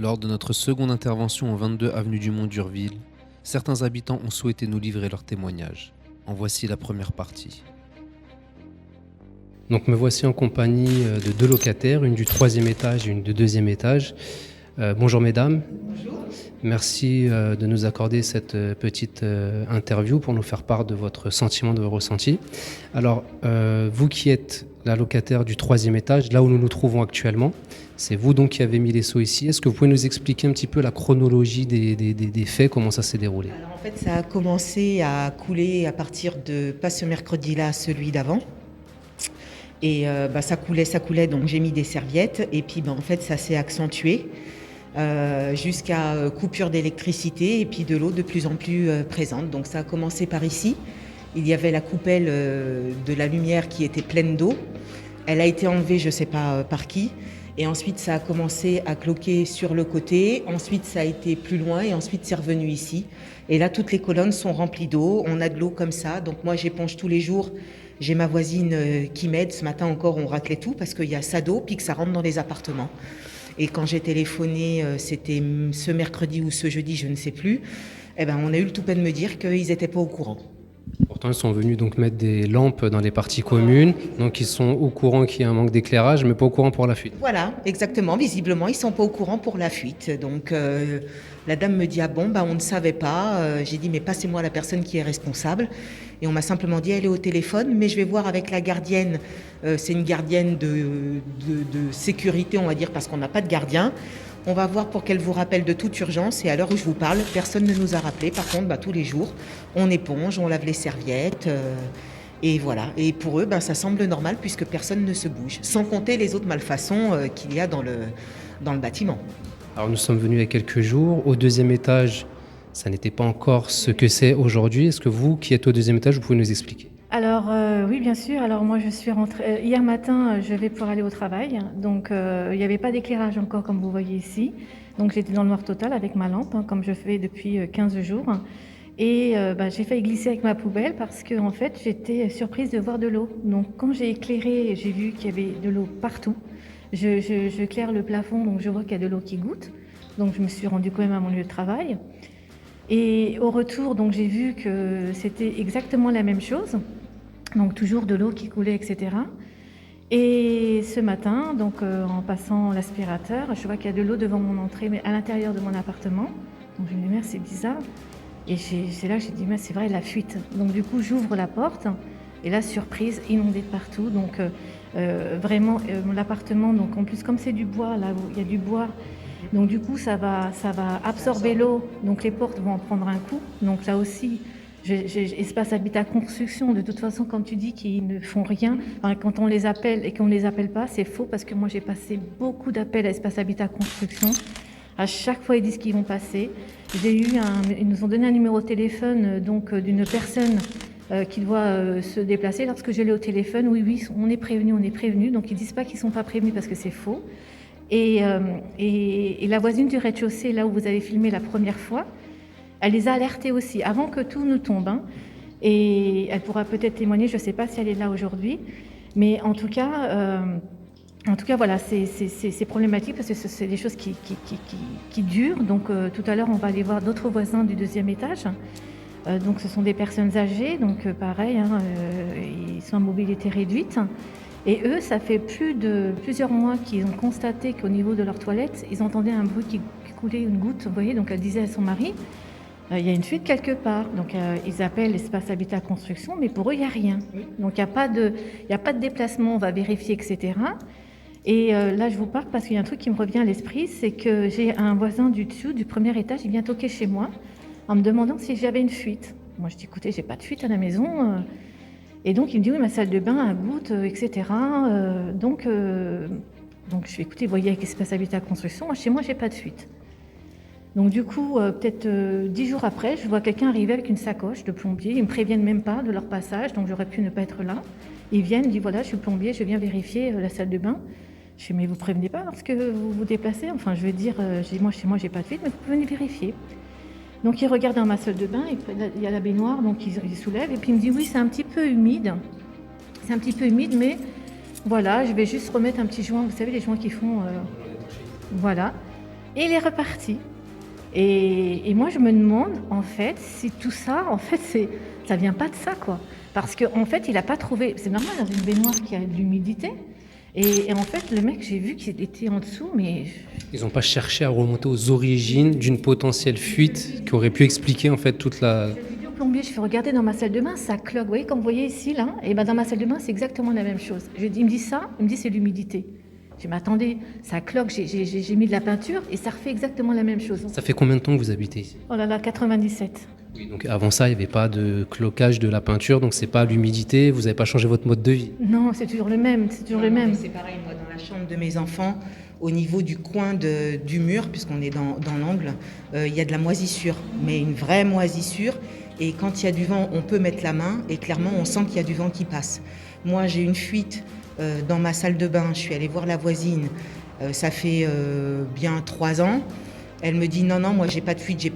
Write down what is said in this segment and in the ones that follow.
Lors de notre seconde intervention au 22 avenue du Mont d'Urville, certains habitants ont souhaité nous livrer leurs témoignages. En voici la première partie. Donc me voici en compagnie de deux locataires, une du 3e étage et une du 2e étage. Bonjour mesdames. Bonjour. Merci de nous accorder cette petite interview pour nous faire part de votre sentiment, de vos ressentis. Alors, vous qui êtes la locataire du 3e étage, là où nous nous trouvons actuellement, c'est vous donc qui avez mis les seaux ici. Est-ce que vous pouvez nous expliquer un petit peu la chronologie des faits, comment ça s'est déroulé? Alors en fait, ça a commencé à couler à partir de, pas ce mercredi-là, celui d'avant. Et ça coulait, donc j'ai mis des serviettes. Et puis en fait, ça s'est accentué jusqu'à coupure d'électricité et puis de l'eau de plus en plus présente. Donc ça a commencé par ici. Il y avait la coupelle de la lumière qui était pleine d'eau. Elle a été enlevée, je ne sais pas par qui. Et ensuite, ça a commencé à cloquer sur le côté. Ensuite, ça a été plus loin et ensuite, c'est revenu ici. Et là, toutes les colonnes sont remplies d'eau. On a de l'eau comme ça. Donc moi, j'éponge tous les jours. J'ai ma voisine qui m'aide. Ce matin encore, on raclait tout parce qu'il y a ça d'eau puis que ça rentre dans les appartements. Et quand j'ai téléphoné, c'était ce mercredi ou ce jeudi, je ne sais plus, on a eu le toupet de me dire qu'ils n'étaient pas au courant. Pourtant, ils sont venus donc mettre des lampes dans les parties communes, donc ils sont au courant qu'il y a un manque d'éclairage, mais pas au courant pour la fuite. Voilà, exactement. Visiblement, ils ne sont pas au courant pour la fuite. Donc, la dame me dit « Ah bon, on ne savait pas ». J'ai dit « Mais passez-moi la personne qui est responsable ». Et on m'a simplement dit « Elle est au téléphone, mais je vais voir avec la gardienne ». C'est une gardienne de sécurité, on va dire, parce qu'on n'a pas de gardien. On va voir pour qu'elle vous rappelle de toute urgence. Et à l'heure où je vous parle, personne ne nous a rappelé. Par contre, tous les jours, on éponge, on lave les serviettes. Et voilà. Et pour eux, ça semble normal puisque personne ne se bouge. Sans compter les autres malfaçons qu'il y a dans le bâtiment. Alors nous sommes venus il y a quelques jours. Au 2e étage, ça n'était pas encore ce que c'est aujourd'hui. Est-ce que vous, qui êtes au 2e étage, vous pouvez nous expliquer? Alors oui, bien sûr. Alors moi, je suis rentrée hier matin. Je vais pouvoir aller au travail. Donc il n'y avait pas d'éclairage encore, comme vous voyez ici. Donc j'étais dans le noir total avec ma lampe, comme je fais depuis 15 jours. Et j'ai failli glisser avec ma poubelle parce que en fait, j'étais surprise de voir de l'eau. Donc quand j'ai éclairé, j'ai vu qu'il y avait de l'eau partout. Je claire le plafond, donc je vois qu'il y a de l'eau qui goutte. Donc je me suis rendue quand même à mon lieu de travail. Et au retour, donc j'ai vu que c'était exactement la même chose. Donc toujours de l'eau qui coulait, etc. Et ce matin, donc en passant l'aspirateur, je vois qu'il y a de l'eau devant mon entrée, mais à l'intérieur de mon appartement. Donc je me dis, merde, c'est bizarre. Et c'est là que j'ai dit, mais c'est vrai, la fuite. Donc du coup, j'ouvre la porte, et là, surprise, inondée de partout. Donc vraiment, l'appartement, donc en plus, comme c'est du bois, là où il y a du bois, donc du coup, ça va absorber l'eau. Donc les portes vont en prendre un coup. Donc là aussi, Espace Habitat Construction, de toute façon, quand tu dis qu'ils ne font rien, quand on les appelle et qu'on ne les appelle pas, c'est faux parce que moi, j'ai passé beaucoup d'appels à Espace Habitat Construction. À chaque fois, ils disent qu'ils vont passer. Ils nous ont donné un numéro de téléphone d'une personne qui doit se déplacer. Lorsque je l'ai au téléphone, oui, on est prévenu. Donc, ils ne disent pas qu'ils ne sont pas prévenus parce que c'est faux. Et la voisine du rez-de-chaussée, là où vous avez filmé la première fois, elle les a alertés aussi, avant que tout ne tombe. Et elle pourra peut-être témoigner, je ne sais pas si elle est là aujourd'hui. Mais en tout cas, voilà, c'est problématique parce que c'est des choses qui durent. Donc tout à l'heure, on va aller voir d'autres voisins du 2e étage. Donc ce sont des personnes âgées, donc pareil, ils sont à mobilité réduite. Et eux, ça fait plusieurs mois qu'ils ont constaté qu'au niveau de leurs toilettes, ils entendaient un bruit qui coulait une goutte. Vous voyez, donc elle disait à son mari, il y a une fuite quelque part. Donc ils appellent l'Espace Habitat Construction, mais pour eux, il n'y a rien. Donc il n'y a pas de déplacement, on va vérifier, etc. Et là, je vous parle parce qu'il y a un truc qui me revient à l'esprit, c'est que j'ai un voisin du dessus, du 1er étage, il vient toquer chez moi en me demandant si j'avais une fuite. Moi, je dis, écoutez, j'ai pas de fuite à la maison. Et donc, il me dit, oui, ma salle de bain a goutte, etc. Donc, je fais, écoutez, voyez avec Espace Habitat Construction, moi, chez moi, j'ai pas de fuite. Donc, du coup, peut-être 10 jours après, je vois quelqu'un arriver avec une sacoche de plombier. Ils me préviennent même pas de leur passage, donc j'aurais pu ne pas être là. Ils viennent, ils disent, voilà, je suis plombier, je viens vérifier la salle de bain. Je fais, mais vous prévenez pas lorsque vous vous déplacez? Enfin, je veux dire, moi, chez moi, j'ai pas de fuite, mais vous pouvez venir vérifier. Donc, il regarde dans ma salle de bain, il y a la baignoire, donc il soulève, et puis il me dit, oui, c'est un petit peu humide. C'est un petit peu humide, mais voilà, je vais juste remettre un petit joint, vous savez, les joints qui font... voilà. et il est reparti. Et moi, je me demande, en fait, si tout ça, en fait, ça vient pas de ça, quoi. Parce qu'en fait, il n'a pas trouvé... C'est normal, dans une baignoire qui a de l'humidité. Et en fait, le mec, j'ai vu qu'il était en dessous, mais... Ils n'ont pas cherché à remonter aux origines d'une potentielle fuite qui aurait pu expliquer en fait toute la... J'ai dit au plombier, je fais regarder dans ma salle de bain, ça cloque. Vous voyez, comme vous voyez ici, là, et ben dans ma salle de bain, c'est exactement la même chose. Il me dit ça, il me dit c'est l'humidité. Je dis, mais attendez, ça cloque, j'ai mis de la peinture et ça refait exactement la même chose. Ça fait combien de temps que vous habitez ici? Oh là là, 97. Oui, donc avant ça, il n'y avait pas de cloquage de la peinture, donc c'est pas l'humidité, vous n'avez pas changé votre mode de vie? Non, c'est toujours le même, c'est toujours le Non, même. mais c'est pareil, moi, dans la chambre de mes enfants, au niveau du coin du mur, puisqu'on est dans l'angle, il y a de la moisissure, mais une vraie moisissure. Et quand il y a du vent, on peut mettre la main et clairement, on sent qu'il y a du vent qui passe. Moi, j'ai une fuite dans ma salle de bain. Je suis allée voir la voisine. Ça fait bien 3 ans. Elle me dit non, moi j'ai pas de fuite.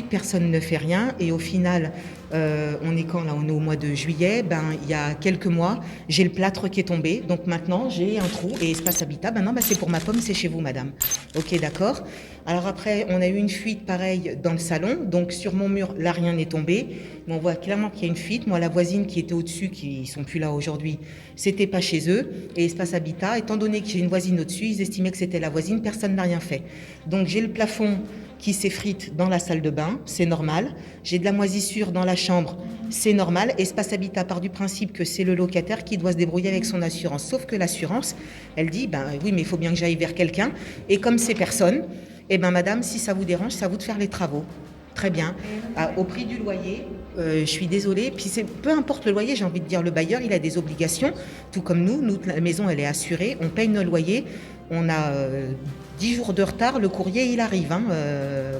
Personne ne fait rien. Et au final, on est quand là? On est au mois de juillet. Il y a quelques mois, j'ai le plâtre qui est tombé. Donc maintenant, j'ai un trou et espace habitat. Non, c'est pour ma pomme, c'est chez vous, madame. Ok, d'accord. Alors après, on a eu une fuite pareille dans le salon. Donc sur mon mur, là, rien n'est tombé. Mais on voit clairement qu'il y a une fuite. Moi, la voisine qui était au-dessus, qui sont plus là aujourd'hui, c'était pas chez eux. Et espace habitat, étant donné que j'ai une voisine au-dessus, ils estimaient que c'était la voisine. Personne n'a rien fait. Donc j'ai le plafond qui s'effrite dans la salle de bain, c'est normal. J'ai de la moisissure dans la chambre, c'est normal. Espace Habitat part du principe que c'est le locataire qui doit se débrouiller avec son assurance. Sauf que l'assurance, elle dit, oui, mais il faut bien que j'aille vers quelqu'un. Et comme c'est personne, madame, si ça vous dérange, c'est à vous de faire les travaux. Très bien. Au prix du loyer, je suis désolée. Puis peu importe le loyer, j'ai envie de dire, le bailleur, il a des obligations. Tout comme nous, la maison, elle est assurée. On paye nos loyers. On a 10 jours de retard, le courrier, il arrive.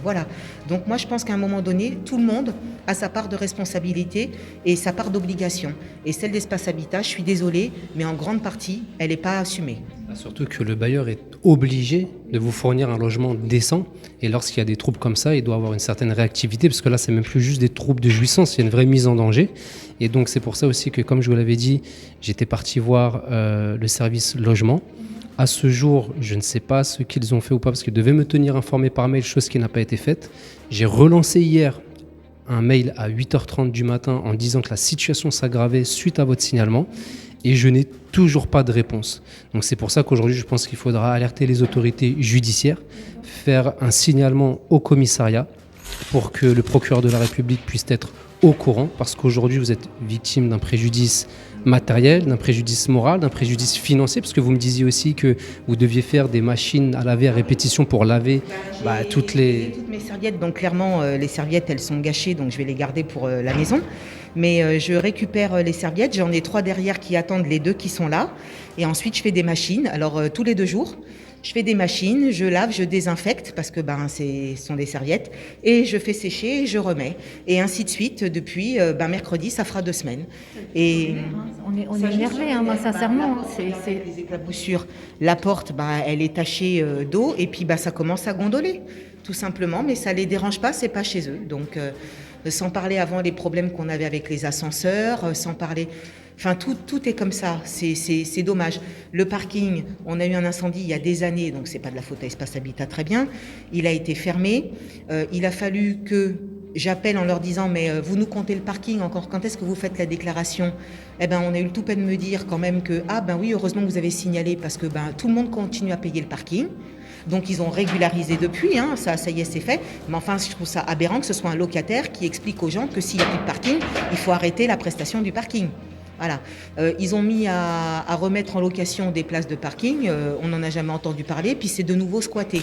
Voilà. Donc moi, je pense qu'à un moment donné, tout le monde a sa part de responsabilité et sa part d'obligation. Et celle d'Espace Habitat, je suis désolée, mais en grande partie, elle n'est pas assumée. Surtout que le bailleur est obligé de vous fournir un logement décent. Et lorsqu'il y a des troubles comme ça, il doit avoir une certaine réactivité, parce que là, c'est même plus juste des troubles de jouissance, il y a une vraie mise en danger. Et donc, c'est pour ça aussi que, comme je vous l'avais dit, j'étais parti voir le service logement. À ce jour, je ne sais pas ce qu'ils ont fait ou pas, parce qu'ils devaient me tenir informé par mail, chose qui n'a pas été faite. J'ai relancé hier un mail à 8h30 du matin en disant que la situation s'aggravait suite à votre signalement. Et je n'ai toujours pas de réponse. Donc c'est pour ça qu'aujourd'hui, je pense qu'il faudra alerter les autorités judiciaires, faire un signalement au commissariat pour que le procureur de la République puisse être au courant, parce qu'aujourd'hui, vous êtes victime d'un préjudice matériel, d'un préjudice moral, d'un préjudice financier, parce que vous me disiez aussi que vous deviez faire des machines à laver à répétition pour laver toutes mes serviettes. Donc clairement, les serviettes, elles sont gâchées, donc je vais les garder pour la maison. Mais je récupère les serviettes, j'en ai 3 derrière qui attendent les 2 qui sont là. Et ensuite, je fais des machines. Alors, tous les 2 jours, je fais des machines, je lave, je désinfecte, parce que ce sont des serviettes. Et je fais sécher et je remets. Et ainsi de suite, depuis mercredi, ça fera 2 semaines. Et on est énervé, moi, sincèrement. Les éclaboussures, la porte, elle est tachée d'eau. Et puis, ça commence à gondoler, tout simplement. Mais ça ne les dérange pas, c'est pas chez eux. Donc... sans parler avant les problèmes qu'on avait avec les ascenseurs, sans parler... Enfin, tout est comme ça, c'est dommage. Le parking, on a eu un incendie il y a des années, donc c'est pas de la faute à Espace Habitat, très bien. Il a été fermé. Il a fallu que j'appelle en leur disant, mais vous nous comptez le parking encore, quand est-ce que vous faites la déclaration? On a eu le tout peine de me dire quand même que, oui, heureusement que vous avez signalé, parce que tout le monde continue à payer le parking. Donc ils ont régularisé depuis, ça y est, c'est fait. Mais enfin, je trouve ça aberrant que ce soit un locataire qui explique aux gens que s'il n'y a plus de parking, il faut arrêter la prestation du parking. Voilà. Ils ont mis à remettre en location des places de parking, on n'en a jamais entendu parler, puis c'est de nouveau squatté.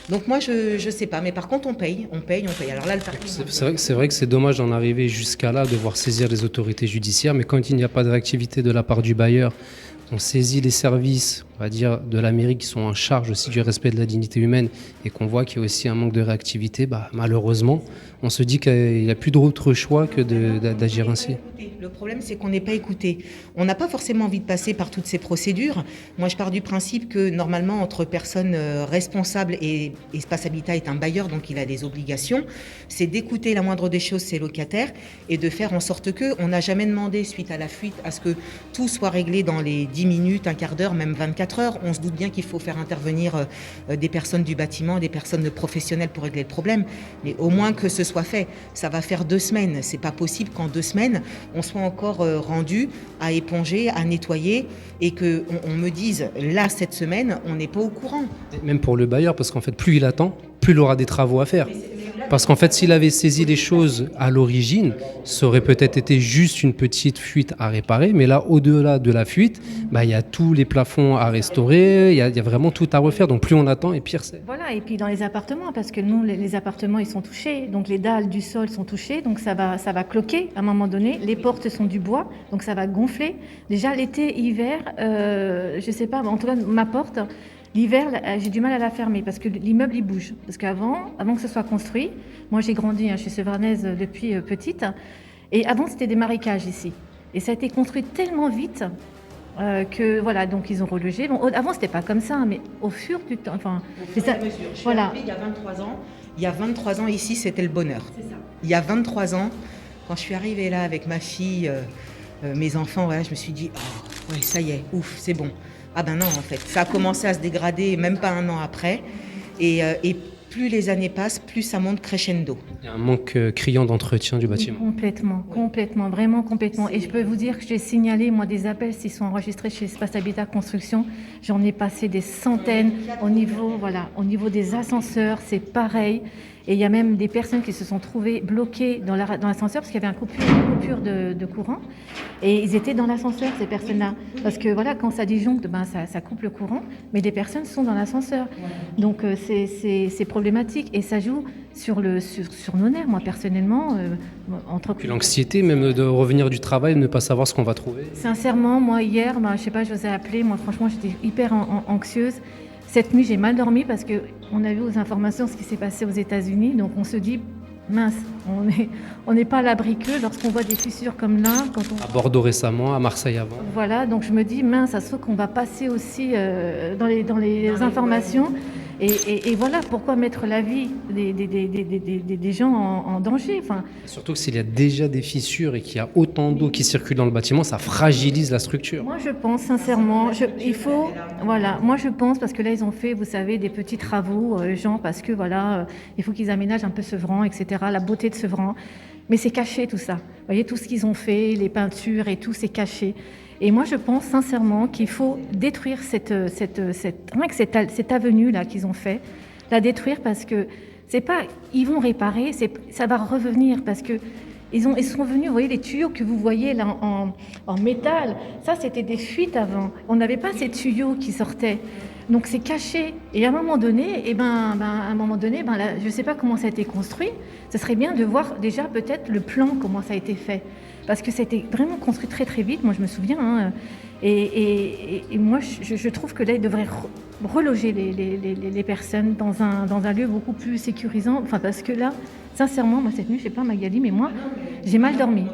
Donc moi, je sais pas, mais par contre, on paye. Alors là, le parking... C'est vrai que c'est dommage d'en arriver jusqu'à là, devoir saisir les autorités judiciaires, mais quand il n'y a pas de réactivité de la part du bailleur, on saisit les services, on va dire, de la mairie qui sont en charge aussi du respect de la dignité humaine et qu'on voit qu'il y a aussi un manque de réactivité, malheureusement, on se dit qu'il n'y a plus d'autre choix que d'agir ainsi. Le problème, c'est qu'on n'est pas écouté. On n'a pas forcément envie de passer par toutes ces procédures. Moi, je pars du principe que normalement, entre personnes responsables, et Espace Habitat est un bailleur, donc il a des obligations, c'est d'écouter la moindre des choses ses locataires et de faire en sorte qu'on n'a jamais demandé, suite à la fuite, à ce que tout soit réglé dans les 10 minutes, un quart d'heure, même 24 24 heures. On se doute bien qu'il faut faire intervenir des personnes du bâtiment, des personnes professionnelles pour régler le problème. Mais au moins que ce soit fait. Ça va faire 2 semaines. C'est pas possible qu'en 2 semaines, on soit encore rendu à éponger, à nettoyer et qu'on me dise, là, cette semaine, on n'est pas au courant. Même pour le bailleur, parce qu'en fait, plus il attend, plus il aura des travaux à faire. Parce qu'en fait, s'il avait saisi les choses à l'origine, ça aurait peut-être été juste une petite fuite à réparer. Mais là, au-delà de la fuite, il y a tous les plafonds à restaurer, il y a vraiment tout à refaire. Donc plus on attend, et pire c'est. Voilà, et puis dans les appartements, parce que nous, les appartements, ils sont touchés. Donc les dalles du sol sont touchées, donc ça va cloquer à un moment donné. Les portes sont du bois, donc ça va gonfler. Déjà l'été, hiver, je sais pas, en tout cas ma porte... L'hiver, j'ai du mal à la fermer parce que l'immeuble, il bouge. Parce avant que ce soit construit, moi j'ai grandi, je suis severanaise depuis petite, et avant c'était des marécages ici. Et ça a été construit tellement vite que voilà, donc ils ont relogé. Bon, avant c'était pas comme ça, mais au fur du temps, enfin, c'est ça. Je suis arrivée il y a 23 ans. Il y a 23 ans ici, c'était le bonheur. C'est ça. Il y a 23 ans, quand je suis arrivée là avec ma fille, mes enfants, voilà, je me suis dit, oh, ouais, ça y est, ouf, c'est bon. Ah ben non, en fait, ça a commencé à se dégrader même pas un an après. Et plus les années passent, plus ça monte crescendo. Il y a un manque criant d'entretien du bâtiment. Complètement, vraiment complètement. Et je peux vous dire que j'ai signalé, moi, des appels s'ils sont enregistrés chez Espace Habitat Construction. J'en ai passé des centaines. Au niveau des ascenseurs, c'est pareil. Et il y a même des personnes qui se sont trouvées bloquées dans l'ascenseur parce qu'il y avait une coupure de courant. Et ils étaient dans l'ascenseur, ces personnes-là. Parce que voilà, quand ça disjoncte, ça coupe le courant, mais des personnes sont dans l'ascenseur. Donc c'est problématique. Et ça joue sur nos nerfs, moi personnellement. Puis l'anxiété même de revenir du travail, de ne pas savoir ce qu'on va trouver. Sincèrement, moi hier, je sais pas, je vous ai appelé, moi franchement j'étais hyper anxieuse. Cette nuit, j'ai mal dormi parce qu'on a vu aux informations ce qui s'est passé aux États-Unis. Donc, on se dit, mince, on n'est pas à l'abri que lorsqu'on voit des fissures comme là. À Bordeaux récemment, à Marseille avant. Voilà, donc je me dis, mince, ça se trouve qu'on va passer aussi dans les informations. Et voilà, pourquoi mettre la vie des gens en danger. Enfin, surtout que s'il y a déjà des fissures et qu'il y a autant d'eau qui circule dans le bâtiment, ça fragilise la structure. Moi, je pense sincèrement, moi je pense, parce que là, ils ont fait, vous savez, des petits travaux, parce que voilà, il faut qu'ils aménagent un peu Sevran, etc., la beauté de Sevran. Mais c'est caché tout ça. Vous voyez, tout ce qu'ils ont fait, les peintures et tout, c'est caché. Et moi, je pense sincèrement qu'il faut détruire cette avenue-là qu'ils ont fait, la détruire parce que c'est pas, ils vont réparer, ça va revenir parce que ils sont venus, vous voyez les tuyaux que vous voyez là en métal, ça c'était des fuites avant. On n'avait pas ces tuyaux qui sortaient. Donc c'est caché. Et à un moment donné, là, je ne sais pas comment ça a été construit. Ce serait bien de voir déjà peut-être le plan, comment ça a été fait. Parce que ça a été vraiment construit très très vite, moi je me souviens. Et moi je trouve que là, ils devraient reloger les personnes dans un lieu beaucoup plus sécurisant. Enfin, parce que là, sincèrement, moi cette nuit, je ne sais pas Magali, mais moi, j'ai mal dormi.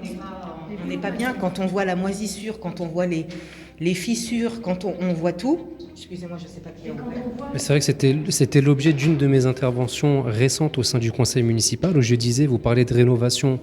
On n'est pas bien quand on voit la moisissure, quand on voit les fissures, quand on voit tout. Excusez-moi, je ne sais pas qui est en fait. Mais c'est vrai que c'était l'objet d'une de mes interventions récentes au sein du conseil municipal où je disais, vous parlez de rénovation,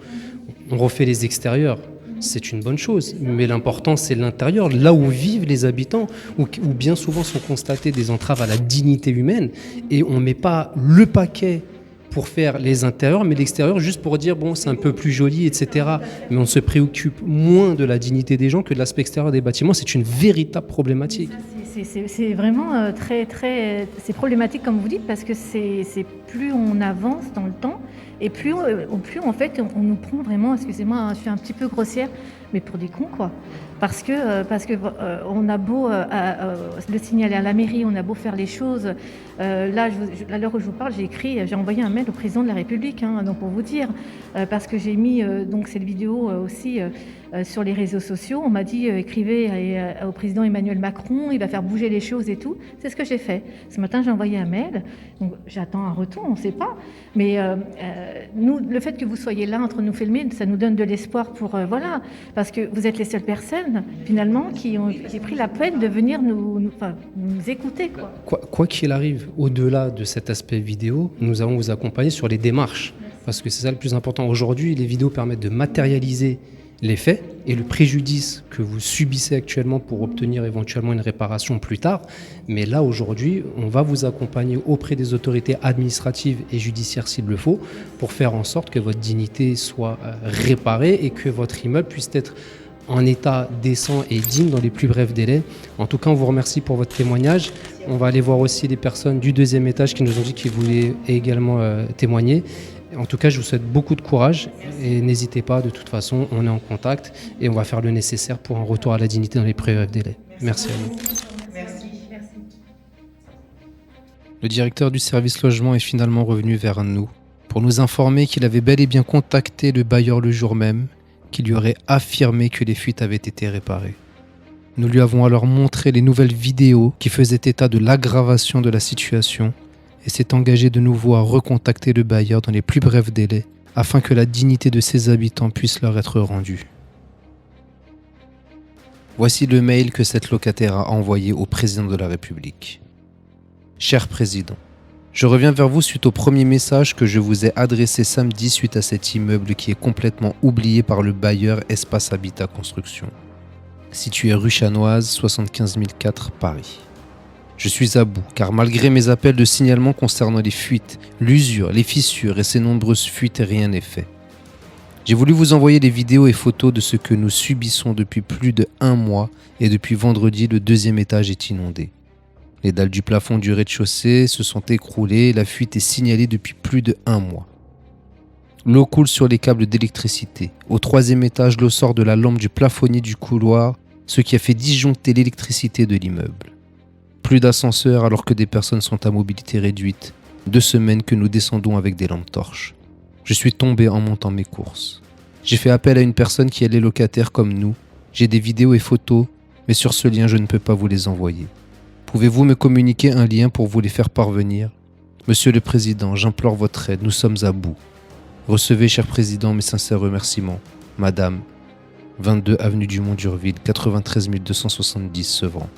on refait les extérieurs. C'est une bonne chose, mais l'important c'est l'intérieur, là où vivent les habitants, où bien souvent sont constatées des entraves à la dignité humaine, et on ne met pas le paquet pour faire les intérieurs, mais l'extérieur juste pour dire bon c'est un peu plus joli, etc. Mais on se préoccupe moins de la dignité des gens que de l'aspect extérieur des bâtiments. C'est une véritable problématique. C'est vraiment très c'est problématique comme vous dites parce que c'est plus on avance dans le temps et plus en fait on nous prend vraiment, excusez-moi, je suis un petit peu grossière, mais pour des cons quoi. Parce que on a beau le signaler à la mairie, on a beau faire les choses. Là, à l'heure où je vous parle, j'ai envoyé un mail au président de la République, donc pour vous dire, parce que j'ai mis donc cette vidéo aussi sur les réseaux sociaux. On m'a dit écrivez au président Emmanuel Macron, il va faire bouger les choses et tout. C'est ce que j'ai fait. Ce matin, j'ai envoyé un mail. Donc j'attends un retour, on ne sait pas. Mais nous, le fait que vous soyez là en train de nous filmer, ça nous donne de l'espoir pour voilà, parce que vous êtes les seules personnes finalement qui ont pris la peine de venir nous écouter Quoi qu'il arrive, au-delà de cet aspect vidéo, nous allons vous accompagner sur les démarches parce que c'est ça le plus important. Aujourd'hui, les vidéos permettent de matérialiser les faits et le préjudice que vous subissez actuellement pour obtenir éventuellement une réparation plus tard. Mais là, aujourd'hui, on va vous accompagner auprès des autorités administratives et judiciaires s'il le faut pour faire en sorte que votre dignité soit réparée et que votre immeuble puisse être en état décent et digne dans les plus brefs délais. En tout cas, on vous remercie pour votre témoignage. On va aller voir aussi les personnes du deuxième étage qui nous ont dit qu'ils voulaient également témoigner. En tout cas, je vous souhaite beaucoup de courage et n'hésitez pas, de toute façon, on est en contact et on va faire le nécessaire pour un retour à la dignité dans les plus brefs délais. Merci à vous. Merci. Le directeur du service logement est finalement revenu vers nous pour nous informer qu'il avait bel et bien contacté le bailleur le jour même, qui lui aurait affirmé que les fuites avaient été réparées. Nous lui avons alors montré les nouvelles vidéos qui faisaient état de l'aggravation de la situation et s'est engagé de nouveau à recontacter le bailleur dans les plus brefs délais afin que la dignité de ses habitants puisse leur être rendue. Voici le mail que cette locataire a envoyé au président de la République. Cher président, je reviens vers vous suite au premier message que je vous ai adressé samedi suite à cet immeuble qui est complètement oublié par le bailleur Espace Habitat Construction, situé rue Chanoise, 75 004 Paris. Je suis à bout, car malgré mes appels de signalement concernant les fuites, l'usure, les fissures et ces nombreuses fuites, rien n'est fait. J'ai voulu vous envoyer des vidéos et photos de ce que nous subissons depuis plus de 1 mois et depuis vendredi, le deuxième étage est inondé. Les dalles du plafond du rez-de-chaussée se sont écroulées et la fuite est signalée depuis plus de 1 mois. L'eau coule sur les câbles d'électricité. Au 3e étage, l'eau sort de la lampe du plafonnier du couloir, ce qui a fait disjoncter l'électricité de l'immeuble. Plus d'ascenseur alors que des personnes sont à mobilité réduite. 2 semaines que nous descendons avec des lampes torches. Je suis tombé en montant mes courses. J'ai fait appel à une personne qui est locataire comme nous. J'ai des vidéos et photos, mais sur ce lien, je ne peux pas vous les envoyer. Pouvez-vous me communiquer un lien pour vous les faire parvenir ? Monsieur le Président, j'implore votre aide, nous sommes à bout. Recevez, cher Président, mes sincères remerciements. Madame, 22 avenue du Mont d'Urville, 93 270 Sevran.